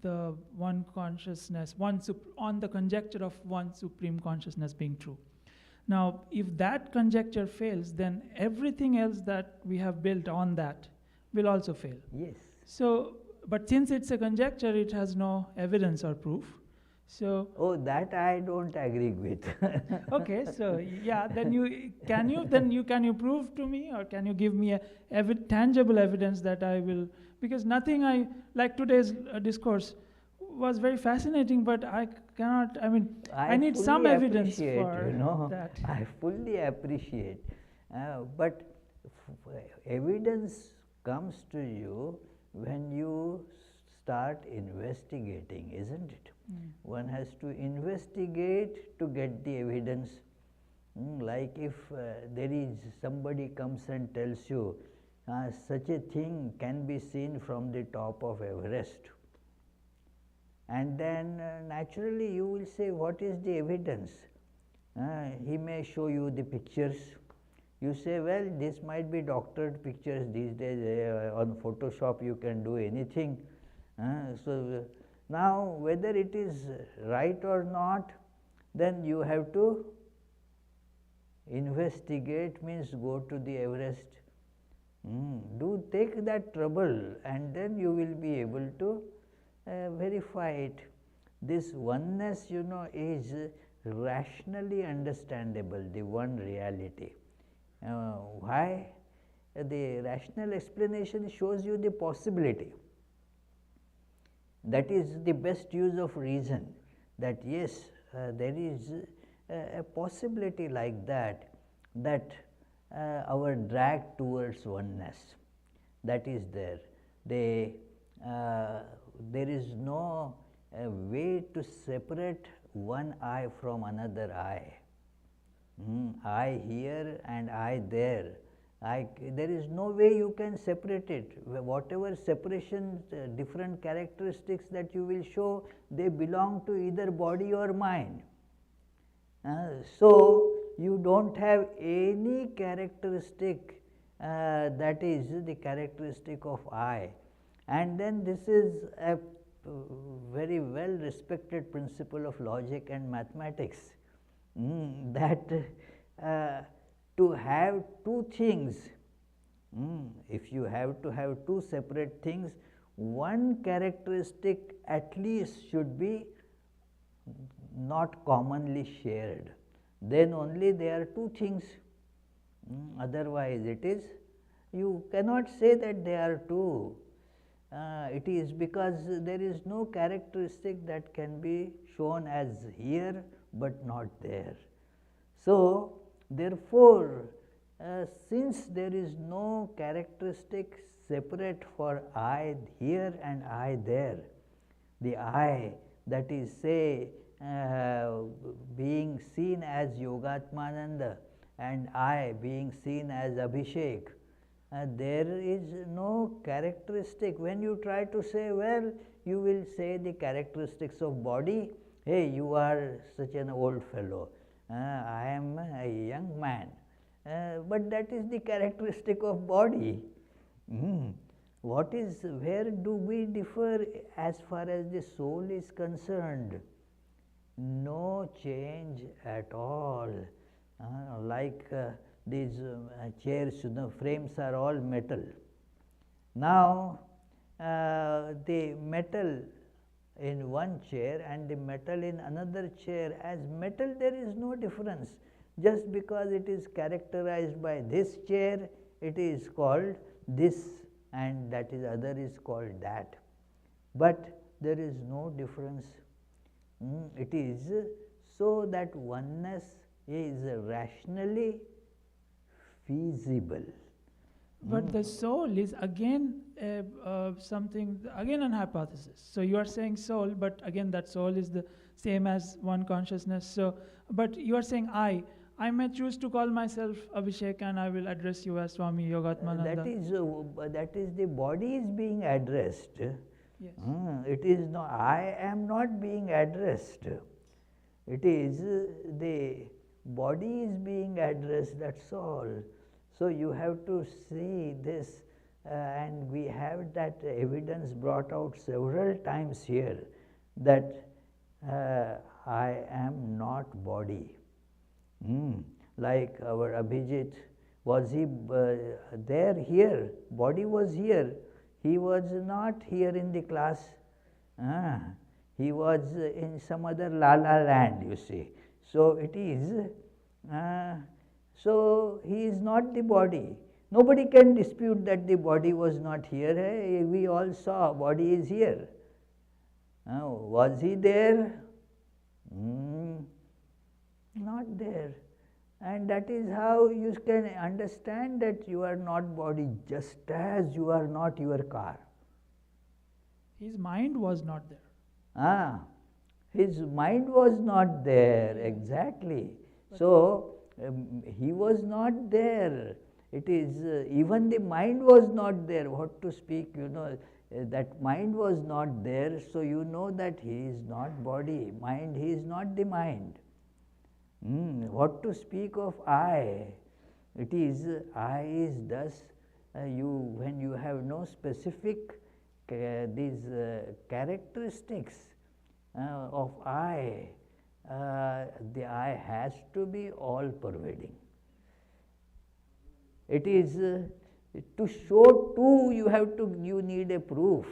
the one consciousness, on the conjecture of one supreme consciousness being true. Now, if that conjecture fails, then everything else that we have built on that will also fail. Yes. So, but since it's a conjecture, it has no evidence or proof. So, oh, that I don't agree with. okay, so yeah, then can you prove to me, or can you give me a tangible evidence that I will, because nothing like today's discourse was very fascinating, but I cannot, I need some evidence for that. I fully appreciate, but evidence comes to you when you start investigating, isn't it? One has to investigate to get the evidence. Like if there is somebody comes and tells you such a thing can be seen from the top of Everest, and then naturally you will say, what is the evidence? He may show you the pictures. You say, well, this might be doctored pictures. These days on Photoshop you can do anything. So now whether it is right or not, then you have to investigate, means go to the Everest. Do take that trouble, and then you will be able to verify it. This oneness, is rationally understandable, the one reality. Why? The rational explanation shows you the possibility. That is the best use of reason, that yes, there is a possibility like that, our drag towards oneness, that is there. There is no way to separate one I from another I. I here and I there. There is no way you can separate it. Whatever separation, different characteristics that you will show, they belong to either body or mind. So you don't have any characteristic that is the characteristic of I. And then this is a very well respected principle of logic and mathematics, that to have two things If you have to have two separate things, one characteristic at least should be not commonly shared. Then only there are two things. Otherwise it is, you cannot say that they are two. It is because there is no characteristic that can be shown as here but not there. So, therefore, since there is no characteristic separate for I here and I there, the I that is say being seen as Yogatmananda and I being seen as Abhishek, there is no characteristic. When you try to say, well, you will say the characteristics of body, hey, you are such an old fellow, I am a young man, but that is the characteristic of body. What is, where do we differ as far as the soul is concerned? No change at all. Like these chairs, frames are all metal. Now, the metal in one chair and the metal in another chair, as metal there is no difference. Just because it is characterized by this chair, it is called this, and that is other is called that. But there is no difference. It is so that oneness is rationally feasible. But the soul is again something, again an hypothesis. So you are saying soul, but again that soul is the same as one consciousness. So, but you are saying I may choose to call myself Abhishek and I will address you as Swami Yogatmananda. That is the body is being addressed. Yes. It is not, I am not being addressed. It is the body is being addressed, that's all. So you have to see this, and we have that evidence brought out several times here, that I am not body. Like our Abhijit, was he there here? Body was here. He was not here in the class. He was in some other la-la land, you see. So it is, so he is not the body. Nobody can dispute that the body was not here. Hey, we all saw body is here. Was he there? Not there. And that is how you can understand that you are not body, just as you are not your car. His mind was not there. His mind was not there, exactly. So, he was not there. It is, even the mind was not there. What to speak, that mind was not there, so you know that he is not body. Mind, he is not the mind. What to speak of I? It is, I is thus, when you have no specific these characteristics of I, the I has to be all pervading. It is, to show two, you need a proof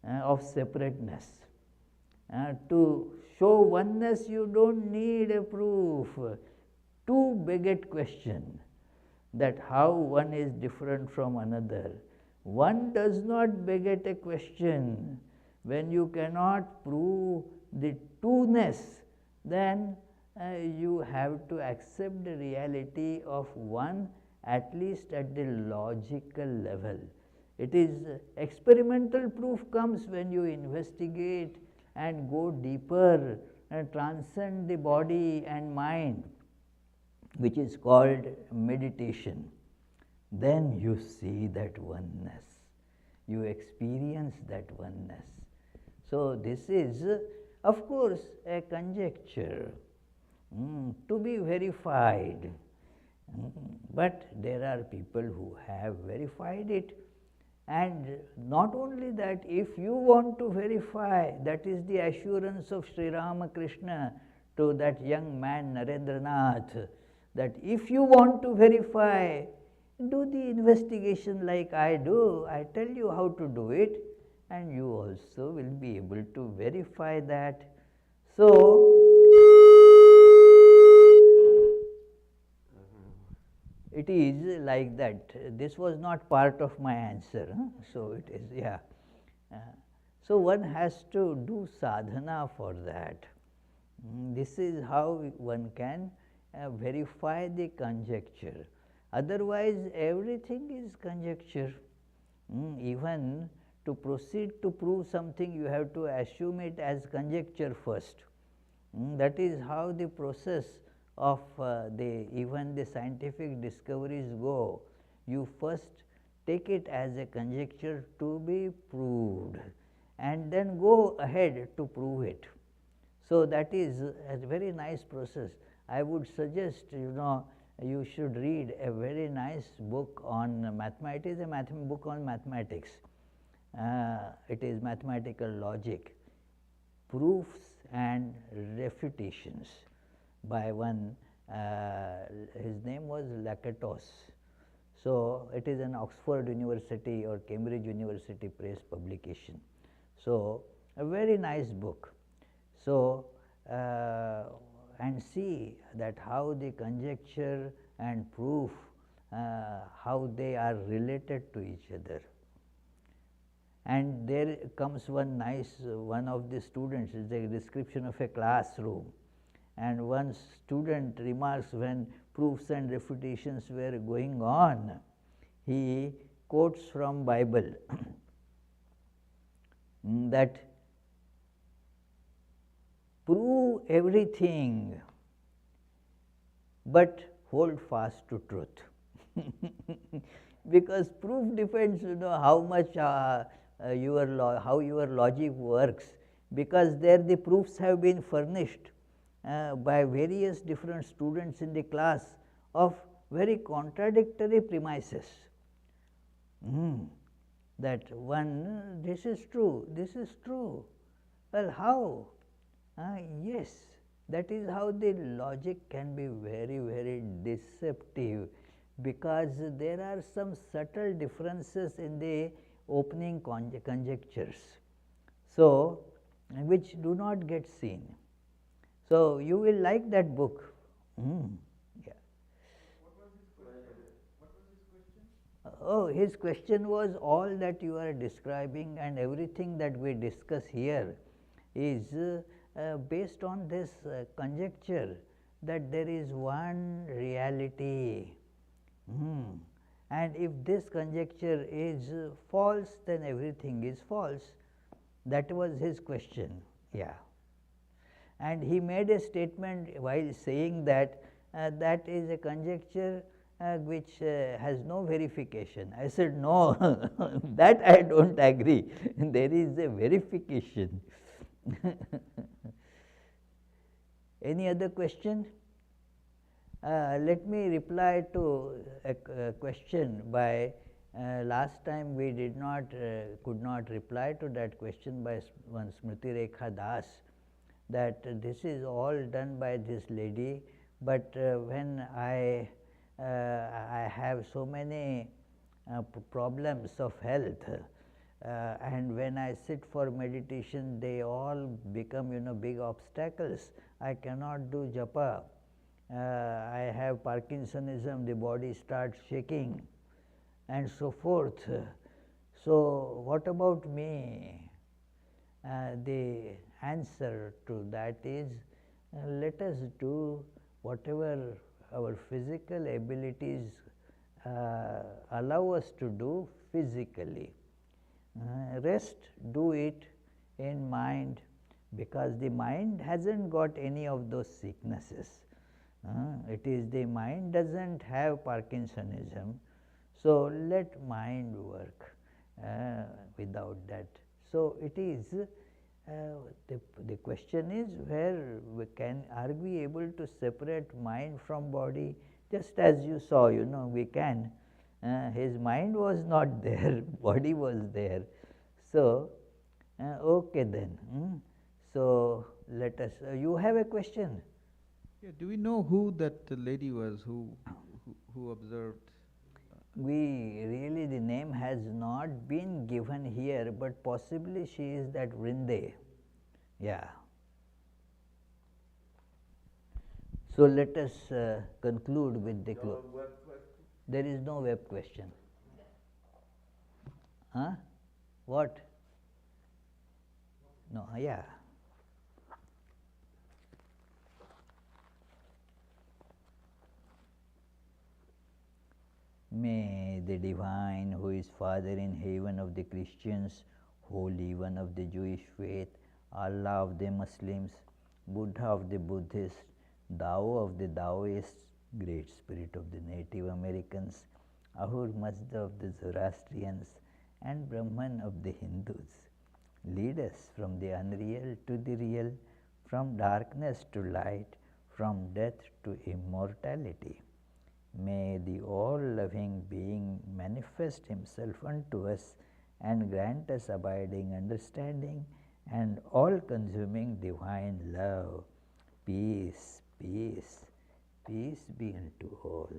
of separateness. To show oneness, you don't need a proof. Two beget question, that how one is different from another. One does not beget a question. When you cannot prove the two-ness, then you have to accept the reality of one, at least at the logical level. It is, experimental proof comes when you investigate and go deeper and transcend the body and mind, which is called meditation. Then you see that oneness. You experience that oneness. So this is, of course, a conjecture to be verified. But there are people who have verified it. And not only that, if you want to verify, that is the assurance of Sri Ramakrishna to that young man Narendranath, that if you want to verify, do the investigation like I do. I tell you how to do it, and you also will be able to verify that. So, it is like that. This was not part of my answer, huh? So it is, yeah. Uh, so one has to do sadhana for that. This is how one can verify the conjecture. Otherwise, everything is conjecture. Even to proceed to prove something, you have to assume it as conjecture first. That is how the process of even the scientific discoveries go. You first take it as a conjecture to be proved, and then go ahead to prove it. So that is a very nice process. I would suggest, you should read a very nice book on mathematics. It is a book on mathematics. It is mathematical logic, proofs and refutations, by one, his name was Lakatos. So it is an Oxford University or Cambridge University Press publication. So a very nice book. So and see that how the conjecture and proof, how they are related to each other. And there comes one nice, one of the students, is a description of a classroom, and one student remarks, when proofs and refutations were going on, he quotes from Bible that prove everything but hold fast to truth. Because proof depends, how much how your logic works, because there the proofs have been furnished by various different students in the class of very contradictory premises. That one, this is true, this is true. Well, how? Yes, that is how the logic can be very, very deceptive, because there are some subtle differences in the opening conjectures, so which do not get seen. So you will like that book. Yeah. What was his question? Oh, his question was, all that you are describing and everything that we discuss here is based on this conjecture that there is one reality. And if this conjecture is false, then everything is false. That was his question. Yeah. And he made a statement while saying that that is a conjecture which has no verification. I said, no, that I don't agree. There is a verification. Any other question? Let me reply to a question by last time we did not could not reply to that question by one Smriti Rekha Das, that this is all done by this lady, but when I have so many problems of health, and when I sit for meditation, they all become big obstacles. I cannot do japa. I have Parkinsonism, the body starts shaking, and so forth. So what about me? The answer to that is, let us do whatever our physical abilities allow us to do physically. Rest, do it in mind, because the mind hasn't got any of those sicknesses. It is the mind doesn't have Parkinsonism, so let mind work without that. So it is the question is, where are we able to separate mind from body? Just as you saw, we can. His mind was not there, body was there. So okay then. So let us. You have a question? Yeah, do we know who that lady was who observed? really the name has not been given here, but possibly she is that Vrinde. Yeah. So let us conclude with the close. There is no web question. Huh? What? No, yeah. May the Divine, who is Father in heaven of the Christians, Holy One of the Jewish faith, Allah of the Muslims, Buddha of the Buddhists, Tao of the Taoists, Great Spirit of the Native Americans, Ahur Mazda of the Zoroastrians, and Brahman of the Hindus, lead us from the unreal to the real, from darkness to light, from death to immortality. May the all-loving being manifest himself unto us and grant us abiding understanding and all-consuming divine love. Peace, peace, peace be unto all.